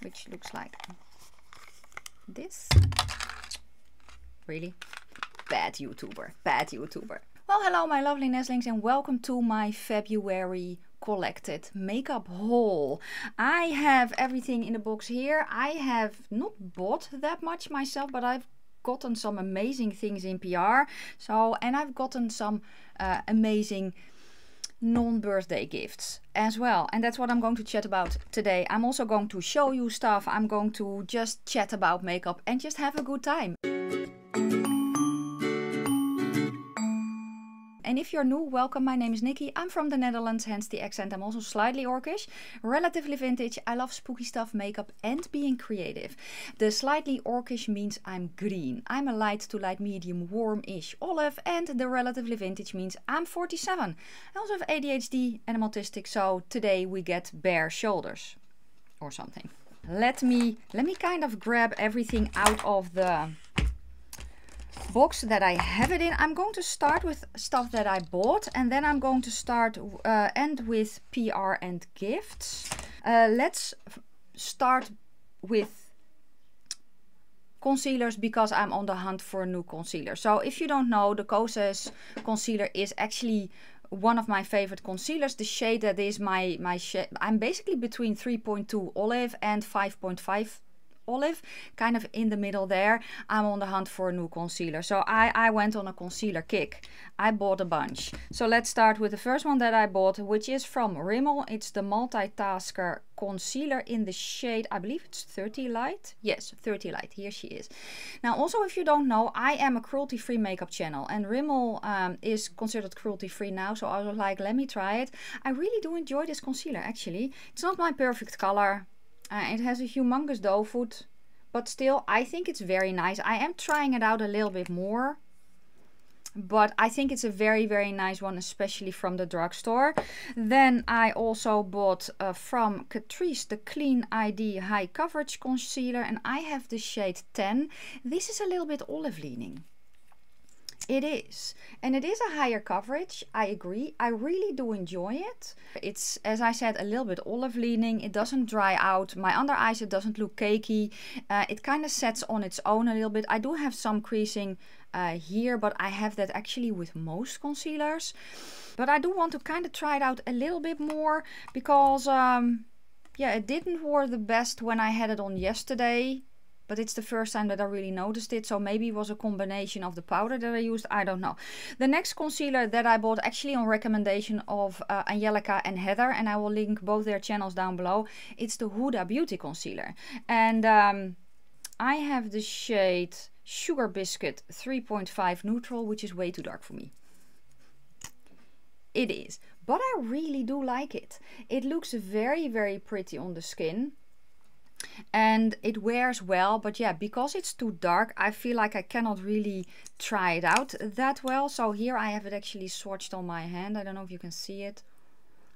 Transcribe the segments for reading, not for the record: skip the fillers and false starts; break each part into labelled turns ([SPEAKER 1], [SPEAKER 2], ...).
[SPEAKER 1] which looks like this. Really? Bad YouTuber. Bad YouTuber. Well, hello my lovely nestlings and welcome to my February collected makeup haul. I have everything in the box here. I have not bought that much myself, but I've gotten some amazing things in PR. And I've gotten some amazing non-birthday gifts as well, and that's what I'm going to chat about today. I'm also going to show you stuff. I'm going to just chat about makeup and just have a good time. And if you're new, welcome. My name is Nikki. I'm from the Netherlands, hence the accent. I'm also slightly orcish, relatively vintage. I love spooky stuff, makeup and being creative. The slightly orcish means I'm green. I'm a light to light medium warm-ish olive, and the relatively vintage means I'm 47. I also have ADHD and I'm autistic, so today we get bare shoulders or something. Let me kind of grab everything out of the box that I have it in. I'm going to start with stuff that I bought, and then I'm going to end with PR and gifts. Let's start with concealers because I'm on the hunt for a new concealer. So if you don't know, the Kosas concealer is actually one of my favorite concealers. The shade that is my shade, I'm basically between 3.2 olive and 5.5 olive, kind of in the middle there. I'm on the hunt for a new concealer, so I went on a concealer kick. I bought a bunch. So let's start with the first one that I bought, which is from Rimmel. It's the Multitasker concealer in the shade, I believe it's 30 light. Yes, 30 light. Here she is. Now also, if you don't know, I am a cruelty-free makeup channel, and Rimmel is considered cruelty-free now, so I was like, let me try it. I really do enjoy this concealer actually. It's not my perfect color. It has a humongous doe foot, but still I think it's very nice. I am trying it out a little bit more, but I think it's a very, very nice one, especially from the drugstore. Then I also bought from Catrice the Clean ID High Coverage Concealer, and I have the shade 10. This is a little bit olive leaning. It is, and it is a higher coverage. I agree. I really do enjoy it. It's, as I said, a little bit olive leaning. It doesn't dry out my under eyes. It doesn't look cakey. It kind of sets on its own a little bit. I do have some creasing here, but I have that actually with most concealers. But I do want to kind of try it out a little bit more because, yeah, it didn't work the best when I had it on yesterday. But it's the first time that I really noticed it, so maybe it was a combination of the powder that I used, I don't know. The next concealer that I bought, actually on recommendation of Angelica and Heather, and I will link both their channels down below. It's the Huda Beauty concealer, and I have the shade Sugar Biscuit 3.5 Neutral, which is way too dark for me. It is, but I really do like it. It looks very, very pretty on the skin. And it wears well, but yeah, because it's too dark, I feel like I cannot really try it out that well. So here I have it actually swatched on my hand. I don't know if you can see it.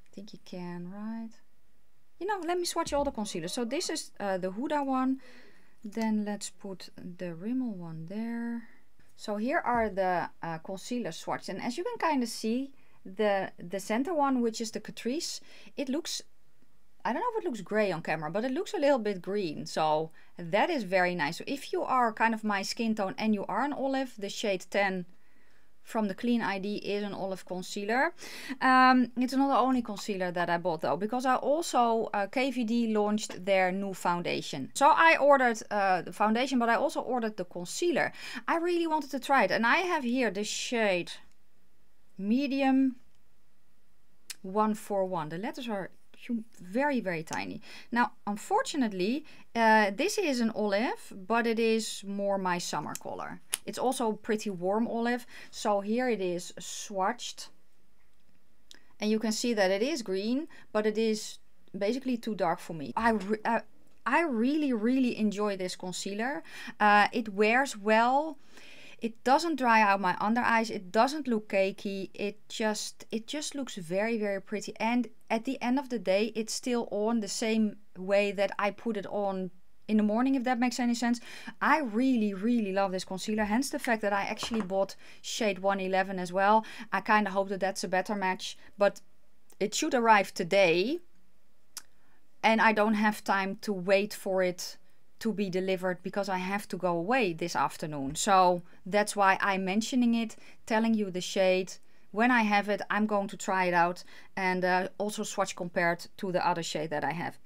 [SPEAKER 1] I think you can, right? You know, let me swatch all the concealers. So this is the Huda one. Then let's put the Rimmel one there. So here are the concealer swatches, and as you can kind of see, the center one, which is the Catrice, it looks, I don't know if it looks gray on camera, but it looks a little bit green. So that is very nice. So if you are kind of my skin tone and you are an olive, the shade 10 from the Clean ID is an olive concealer. It's not the only concealer that I bought though, because I also, KVD launched their new foundation. So I ordered the foundation, but I also ordered the concealer. I really wanted to try it. And I have here the shade Medium 141. The letters are very, very tiny. Now unfortunately this is an olive, but it is more my summer color. It's also pretty warm olive, so here it is swatched, and you can see that it is green, but it is basically too dark for me. I really, really enjoy this concealer. It wears well. It doesn't dry out my under eyes. It doesn't look cakey. It just looks very, very pretty. And at the end of the day, it's still on the same way that I put it on in the morning, if that makes any sense. I really, really love this concealer. Hence the fact that I actually bought shade 111 as well. I kind of hope that that's a better match, but it should arrive today. and I don't have time to wait for it to be delivered because I have to go away this afternoon. So that's why I'm mentioning it, telling you the shade. When I have it, I'm going to try it out and also swatch compare it to the other shade that I have.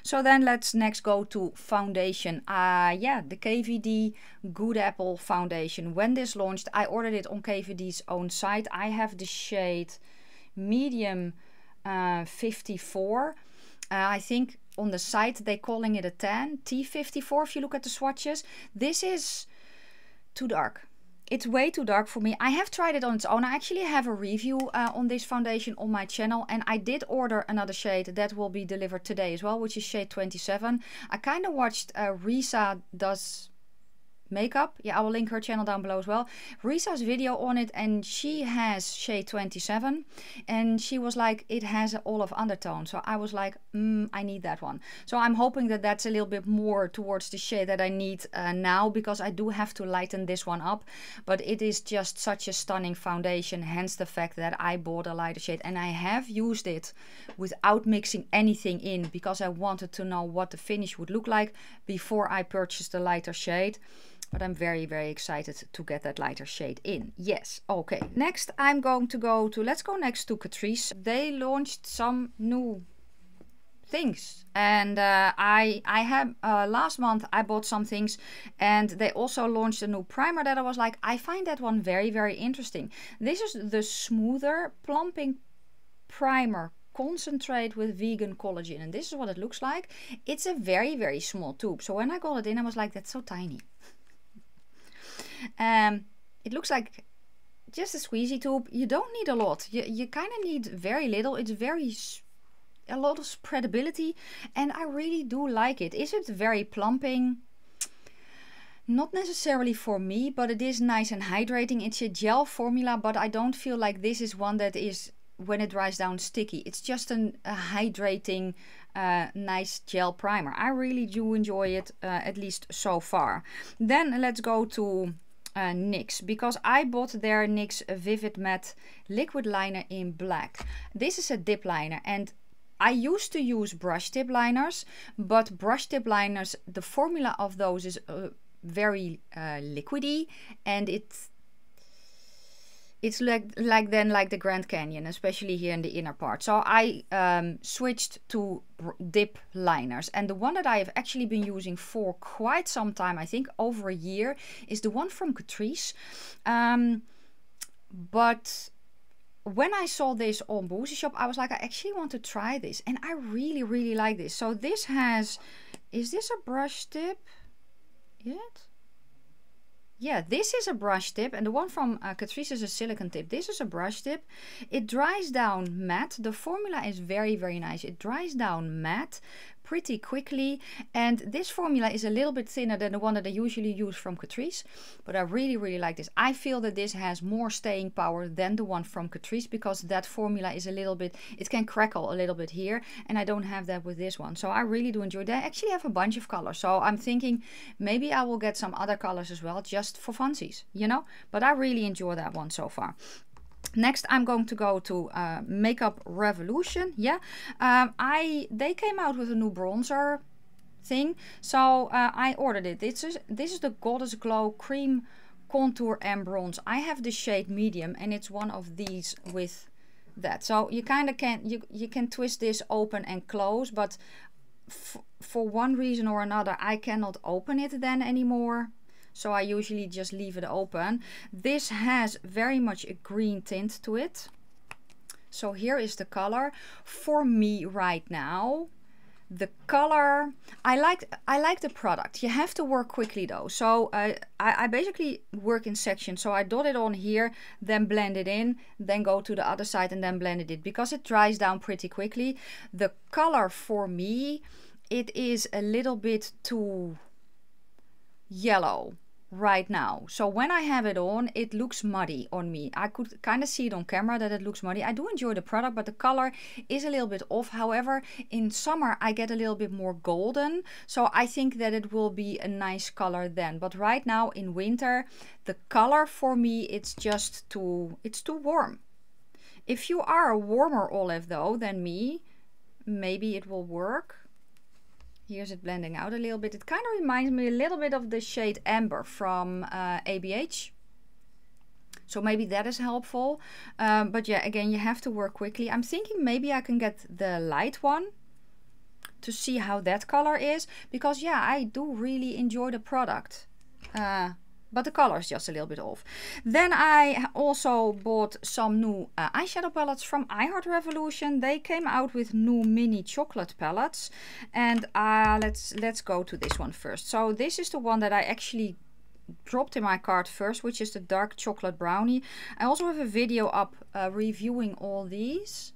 [SPEAKER 1] So then let's next go to foundation. Yeah, the KVD Good Apple foundation. When this launched, I ordered it on KVD's own site. I have the shade medium 54. I think on the site they're calling it a tan, T54 if you look at the swatches. This is too dark. It's way too dark for me. I have tried it on its own. I actually have a review on this foundation on my channel, and I did order another shade that will be delivered today as well, which is shade 27. I kind of watched Risa does makeup. Yeah, I will link her channel down below as well. Risa's video on it, and she has shade 27, and she was like, it has an olive undertone. So I was like, I need that one. So I'm hoping that that's a little bit more towards the shade that I need now, because I do have to lighten this one up. But it is just such a stunning foundation, hence the fact that I bought a lighter shade, and I have used it without mixing anything in because I wanted to know what the finish would look like before I purchased the lighter shade. But I'm very, very excited to get that lighter shade in. Yes, okay. Next, I'm going to go to, let's go next to Catrice. They launched some new things. And I have, last month I bought some things, and they also launched a new primer that I was like, I find that one very, very interesting. This is the Smoother Plumping Primer Concentrate with vegan collagen, and this is what it looks like. It's a very, very small tube. So when I got it in, I was like, that's so tiny. It looks like just a squeezy tube. You don't need a lot. You kind of need very little. It's a lot of spreadability, and I really do like it. Is it very plumping? Not necessarily for me, but it is nice and hydrating. It's a gel formula, but I don't feel like this is one that is, when it dries down, sticky. It's just a hydrating nice gel primer. I really do enjoy it, at least so far. Then let's go to NYX, because I bought their NYX Vivid Matte liquid liner in black. This is a dip liner, and I used to use brush tip liners, but brush tip liners, the formula of those is very liquidy, and it's like the Grand Canyon, especially here in the inner part. So I switched to dip liners, and the one that I have actually been using for quite some time, I think over a year, is the one from Catrice. But when I saw this on Boozy Shop, I was like, I actually want to try this, and I really, really like this. So this has, is this a brush tip yet? Yeah, this is a brush tip, and the one from Catrice is a silicone tip. This is a brush tip. It dries down matte. The formula is very, very nice. It dries down matte pretty quickly, and this formula is a little bit thinner than the one that I usually use from Catrice, but I really, really like this. I feel that this has more staying power than the one from Catrice, because that formula is a little bit, it can crackle a little bit here, and I don't have that with this one. So I really do enjoy it. They actually have a bunch of colors, so I'm thinking maybe I will get some other colors as well, just for funsies, you know, but I really enjoy that one so far. Next, I'm going to go to Makeup Revolution. Yeah, they came out with a new bronzer thing, so I ordered it. This is the Goddess Glow Cream Contour and Bronze. I have the shade medium, and it's one of these with that. So you kind of you can twist this open and close, but for one reason or another, I cannot open it then anymore. So I usually just leave it open. This has very much a green tint to it. So here is the color. For me right now, the color, I like the product. You have to work quickly though. So I basically work in sections. So I dot it on here, then blend it in, then go to the other side and then blend it in, because it dries down pretty quickly. The color for me, it is a little bit too yellow right now. So when I have it on, it looks muddy on me. I could kind of see it on camera that it looks muddy. I do enjoy the product, but the color is a little bit off. However, in summer I get a little bit more golden, so I think that it will be a nice color then. But right now in winter, the color for me, it's just too warm. If you are a warmer olive though than me, maybe it will work. Here's it blending out a little bit. It kind of reminds me a little bit of the shade Amber from ABH. So maybe that is helpful. But yeah, again, you have to work quickly. I'm thinking maybe I can get the light one to see how that color is. Because yeah, I do really enjoy the product. But the color is just a little bit off. Then I also bought some new eyeshadow palettes from I Heart Revolution. They came out with new mini chocolate palettes. And let's go to this one first. So this is the one that I actually dropped in my cart first, which is the dark chocolate brownie. I also have a video up reviewing all these.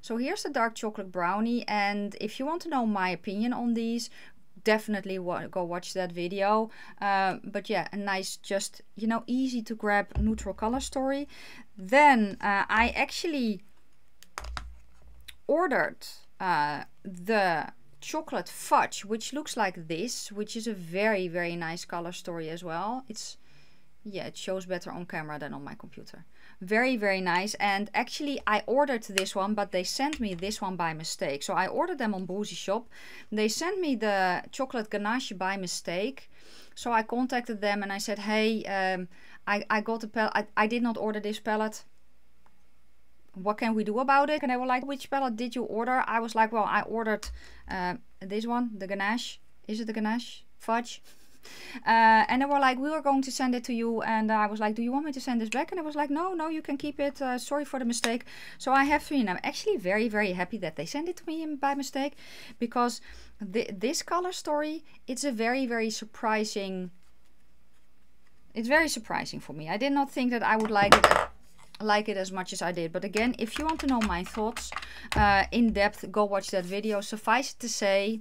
[SPEAKER 1] So here's the dark chocolate brownie, and if you want to know my opinion on these, definitely go watch that video. But yeah, a nice, just, you know, easy to grab neutral color story. Then I actually ordered the chocolate fudge, which looks like this, which is a very, very nice color story as well. It's, yeah, it shows better on camera than on my computer. Very, very nice. And actually I ordered this one, but they sent me this one by mistake. So I ordered them on Boozy Shop. They sent me the chocolate ganache by mistake. So I contacted them and I said, hey, I got a palette. I did not order this palette. What can we do about it? And they were like, which palette did you order? I was like, well, I ordered this one, the ganache. Is it the ganache? Fudge. And they were like, we were going to send it to you. And I was like, do you want me to send this back? And I was like, no, you can keep it. Sorry for the mistake. So I have 3, and I'm actually very, very happy that they sent it to me by mistake. Because this color story, it's a very, very surprising. It's very surprising for me. I did not think that I would like it as much as I did. But again, if you want to know my thoughts in depth, go watch that video. Suffice it to say,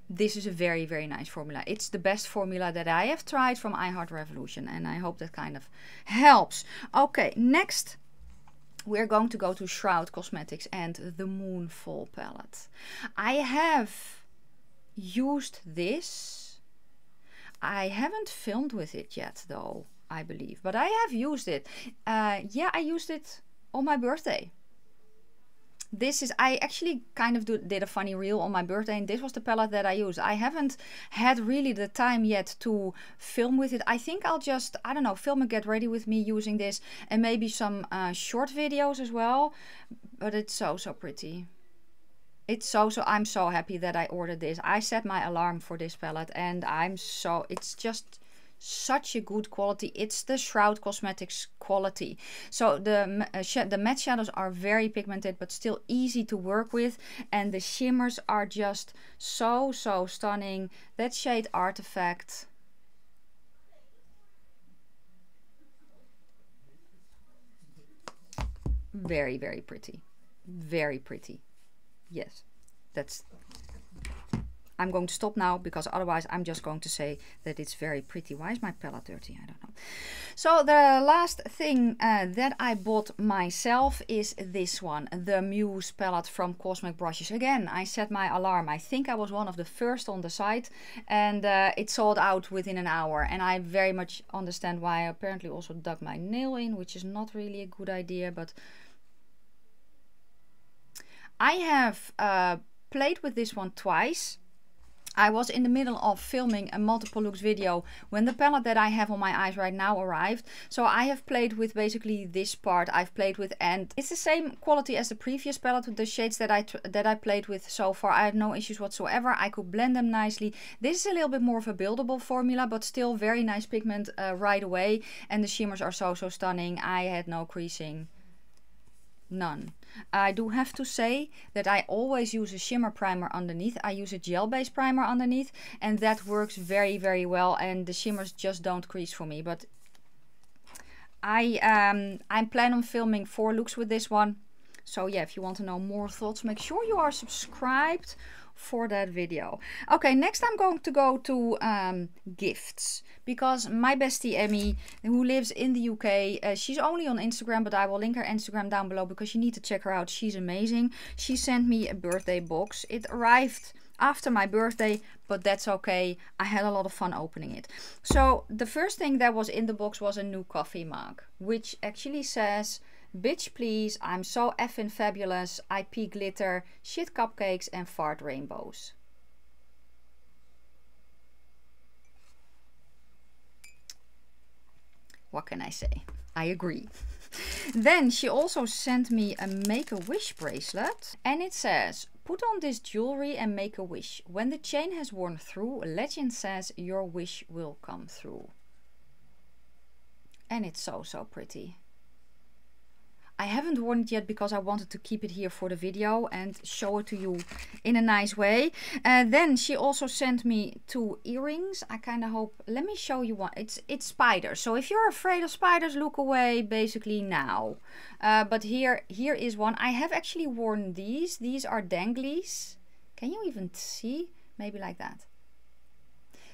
[SPEAKER 1] this is a very, very nice formula. It's the best formula that I have tried from I Heart Revolution, and I hope that kind of helps. Okay, next we're going to go to Shroud Cosmetics and the Moonfall palette. I have used this. I haven't filmed with it yet though, I believe, but I have used it. Yeah, I used it on my birthday. This is, I actually kind of did a funny reel on my birthday, and this was the palette that I used. I haven't had really the time yet to film with it. I think I'll just, I don't know, film and get ready with me using this, and maybe some short videos as well. But it's so pretty. It's I'm so happy that I ordered this. I set my alarm for this palette, and it's just such a good quality. It's the Shroud Cosmetics quality. So the matte shadows are very pigmented but still easy to work with, and the shimmers are just so stunning. That shade Artifact, very, very pretty. Very pretty. Yes, that's, I'm going to stop now, because otherwise I'm just going to say that it's very pretty. Why is my palette dirty? I don't know. So the last thing that I bought myself is this one, the Muse palette from Cosmic Brushes. Again, I set my alarm. I think I was one of the first on the site, and it sold out within an hour. And I very much understand why. I apparently also dug my nail in, which is not really a good idea, but I have played with this one twice. I was in the middle of filming a multiple looks video when the palette that I have on my eyes right now arrived. So I have played with basically this part. I've played with, and it's the same quality as the previous palette with the shades that I played with so far. I had no issues whatsoever. I could blend them nicely. This is a little bit more of a buildable formula, but still very nice pigment right away. And the shimmers are so stunning. I had no creasing. None. I do have to say that I always use a shimmer primer underneath. I use a gel-based primer underneath, and that works very, very well, and the shimmers just don't crease for me. But I'm planning on filming 4 looks with this one. So yeah, if you want to know more thoughts, make sure you are subscribed for that video. Okay, next I'm going to go to gifts, because my bestie Emmy, who lives in the UK, she's only on Instagram, but I will link her Instagram down below because you need to check her out. She's amazing. She sent me a birthday box. It arrived after my birthday, but that's okay. I had a lot of fun opening it. So the first thing that was in the box was a new coffee mug, which actually says, "Bitch please, I'm so effing fabulous. I pee glitter, shit cupcakes and fart rainbows." What can I say? I agree. Then she also sent me a Make-A-Wish bracelet. And it says, put on this jewelry and make a wish. When the chain has worn through, legend says your wish will come through. And it's so, so pretty. I haven't worn it yet because I wanted to keep it here for the video and show it to you in a nice way. Then she also sent me 2 earrings. I kind of hope, let me show you one. It's spiders. So if you're afraid of spiders, look away basically now. But here is one. I have actually worn these. These are danglies. Can you even see? Maybe like that.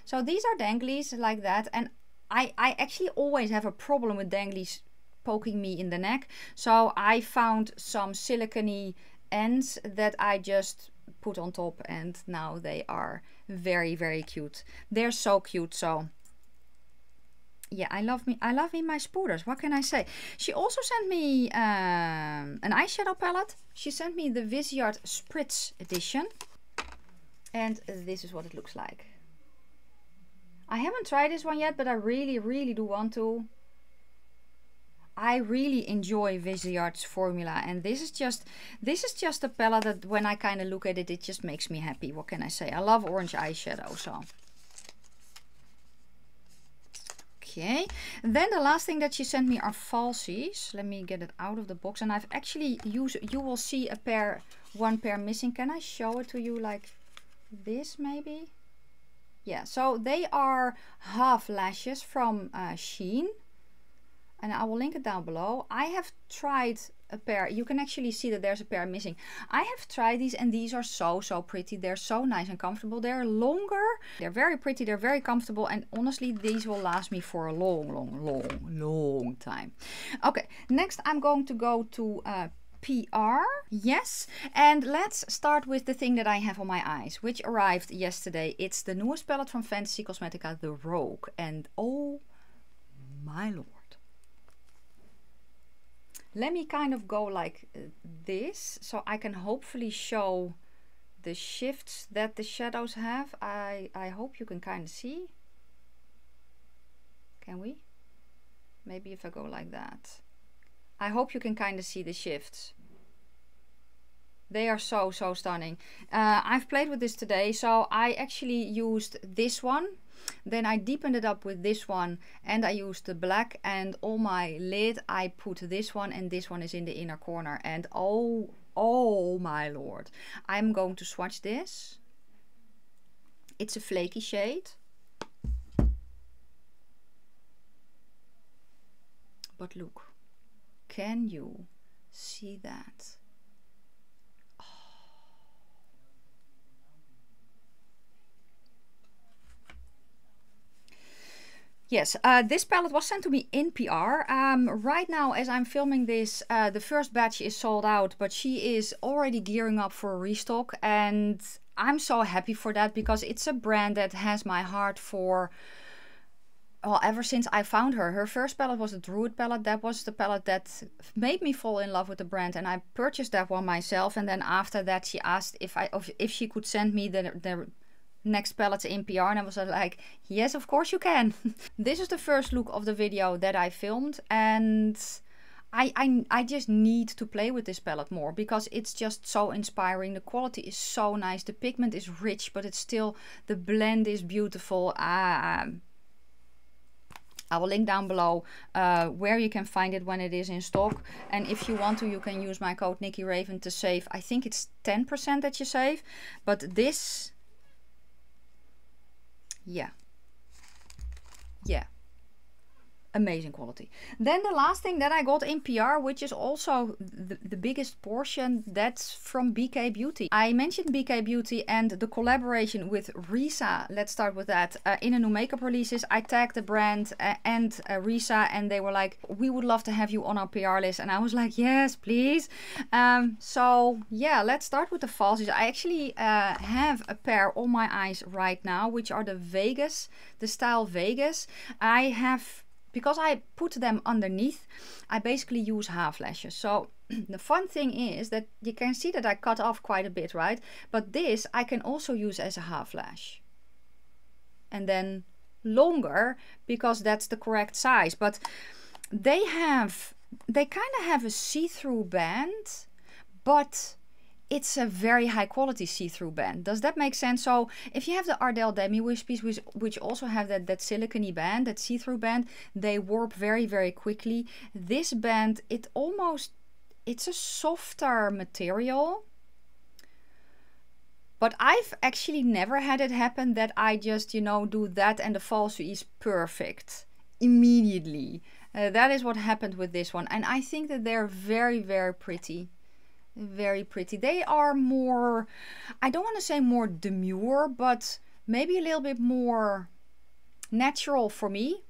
[SPEAKER 1] So these are danglies like that. And I actually always have a problem with danglies poking me in the neck, so I found some silicone ends that I just put on top, and now they are very, very cute. They're so cute. So yeah, I love me my spooders. What can I say? She also sent me an eyeshadow palette. She sent me the Viseart Spritz edition, and this is what it looks like. I haven't tried this one yet, but I really, really do want to. I really enjoy Viseart's formula, and this is just a palette that when I kind of look at it, it just makes me happy. What can I say? I love orange eyeshadow, so. Okay, then the last thing that she sent me are falsies. Let me get it out of the box, and I've actually used, you will see one pair missing. Can I show it to you like this maybe? Yeah, so they are half lashes from Shein. And I will link it down below. I have tried a pair. You can actually see that there's a pair missing. I have tried these, and these are so, so pretty. They're so nice and comfortable. They're longer. They're very pretty. They're very comfortable. And honestly, these will last me for a long time. Okay, next I'm going to go to PR. Yes, and let's start with the thing that I have on my eyes, which arrived yesterday. It's the newest palette from Fantasy Cosmetica, the Rogue. And oh my lord. Let me kind of go like this, so I can hopefully show the shifts that the shadows have. I hope you can kind of see. Can we? Maybe if I go like that. I hope you can kind of see the shifts. They are so, so stunning. I've played with this today, so I actually used this one. Then I deepened it up with this one, and I used the black, and on my lid I put this one, and this one is in the inner corner. And oh my lord, I'm going to swatch this. It's a flaky shade, but look, can you see that? Yes, this palette was sent to me in PR. Right now, as I'm filming this, the first batch is sold out, but she is already gearing up for a restock. And I'm so happy for that, because it's a brand that has my heart for, well, ever since I found her. Her first palette was the Druid palette. That was the palette that made me fall in love with the brand, and I purchased that one myself. And then after that, she asked if she could send me the next palettes in PR, and I was like, yes, of course you can. This is the first look of the video that I filmed, and I just need to play with this palette more, because it's just so inspiring. The quality is so nice. The pigment is rich, but it's still, the blend is beautiful. I will link down below where you can find it when it is in stock. And if you want to, you can use my code NikkiRaven to save. I think it's 10% that you save. But this, yeah, amazing quality. Then the last thing that I got in PR, which is also the biggest portion, that's from BK Beauty. I mentioned BK Beauty and the collaboration with Risa. Let's start with that. In a new makeup releases, I tagged the brand and Risa, and they were like, we would love to have you on our PR list. And I was like, yes, please. So yeah, let's start with the falsies. I actually have a pair on my eyes right now, which are the Vegas, the style Vegas. I have, because I put them underneath, I basically use half lashes. So the fun thing is that you can see that I cut off quite a bit, right? But this I can also use as a half lash. And then longer because that's the correct size. But they kind of have a see-through band, but it's a very high quality see-through band. Does that make sense? So if you have the Ardell Demi Wispies, which also have that silicone band, that see-through band, they warp very, very quickly. This band, it's a softer material. But I've actually never had it happen that I just, you know, do that and the falsie is perfect immediately. That is what happened with this one. And I think that they're very, very pretty. Very pretty. They are more, I don't want to say more demure, but maybe a little bit more natural for me,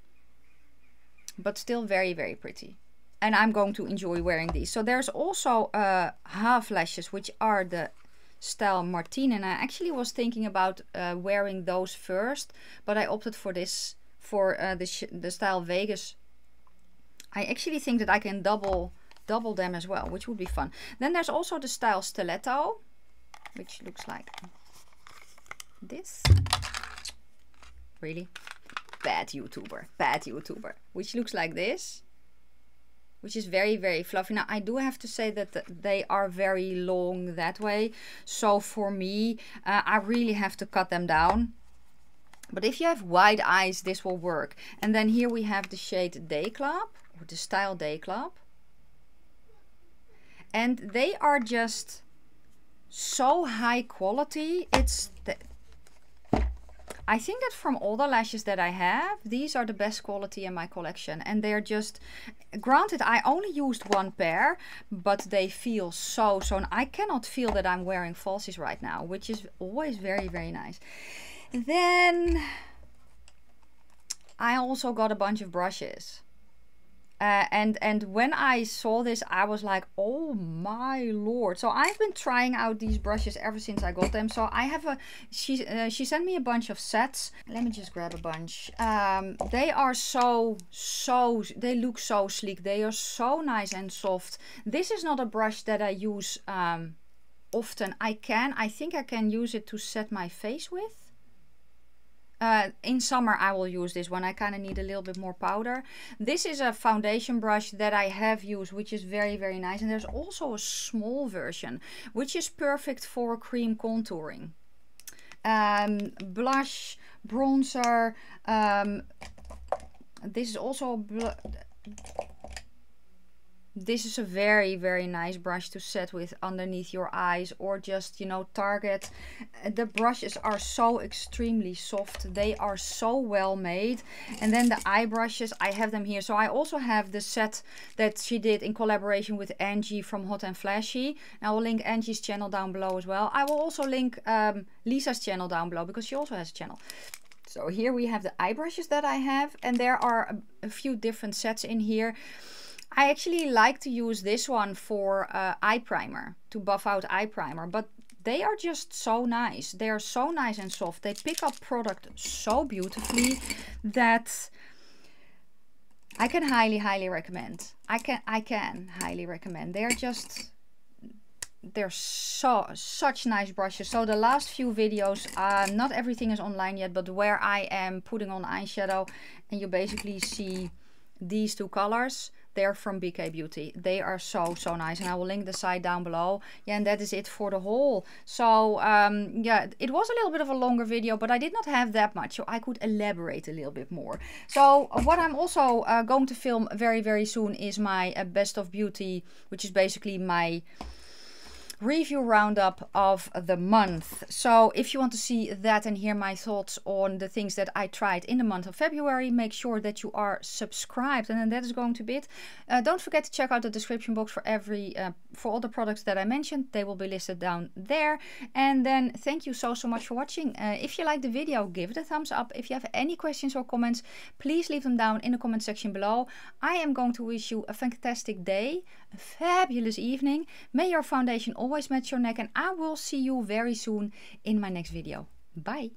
[SPEAKER 1] but still very, very pretty. And I'm going to enjoy wearing these. So there's also half lashes, which are the style Martine, and I actually was thinking about wearing those first, but I opted for this, for the style Vegas. I actually think that I can double them as well, which would be fun. Then there's also the style Stiletto, which looks like this. Really? Bad YouTuber. Which looks like this, which is very, very fluffy. Now, I do have to say that they are very long that way. So for me, I really have to cut them down. But if you have wide eyes, this will work. And then here we have the shade Day Club, or the style Day Club. And they are just so high quality. I think that from all the lashes that I have, these are the best quality in my collection. And they're just, granted, I only used one pair, but they feel so, I cannot feel that I'm wearing falsies right now, which is always very, very nice. Then I also got a bunch of brushes. And when I saw this, I was like, oh my lord. So I've been trying out these brushes ever since I got them. So I have she sent me a bunch of sets. Let me just grab a bunch. They are they look so sleek. They are so nice and soft. This is not a brush that I use often. I think I can use it to set my face with. In summer I will use this one. I kind of need a little bit more powder. This is a foundation brush that I have used, which is very, very nice. And there's also a small version, which is perfect for cream contouring. Blush, bronzer. This is also this is a very, very nice brush to set with underneath your eyes, or just, you know, target. The brushes are so extremely soft. They are so well made. And then the eye brushes, I have them here. So I also have the set that she did in collaboration with Angie from Hot and Flashy. And I will link Angie's channel down below as well. I will also link Lisa's channel down below, because she also has a channel. So here we have the eye brushes that I have, and there are a few different sets in here. I actually like to use this one for eye primer, to buff out eye primer, but they are just so nice. They are so nice and soft. They pick up product so beautifully that I can highly, highly recommend. I can highly recommend. They're such nice brushes. So the last few videos, not everything is online yet, but where I am putting on eyeshadow, and you basically see these two colors, they're from BK Beauty. They are so nice, and I will link the site down below. Yeah, and that is it for the haul. So yeah, it was a little bit of a longer video, but I did not have that much, so I could elaborate a little bit more. So what I'm also going to film very, very soon is my Best of Beauty, which is basically my review roundup of the month. So if you want to see that and hear my thoughts on the things that I tried in the month of February, make sure that you are subscribed, and then that is going to be it. Don't forget to check out the description box for all the products that I mentioned. They will be listed down there. And then thank you so much for watching. If you liked the video, give it a thumbs up. If you have any questions or comments, please leave them down in the comment section below. I am going to wish you a fantastic day, a fabulous evening. May your foundation always match your neck, and I will see you very soon in my next video. Bye.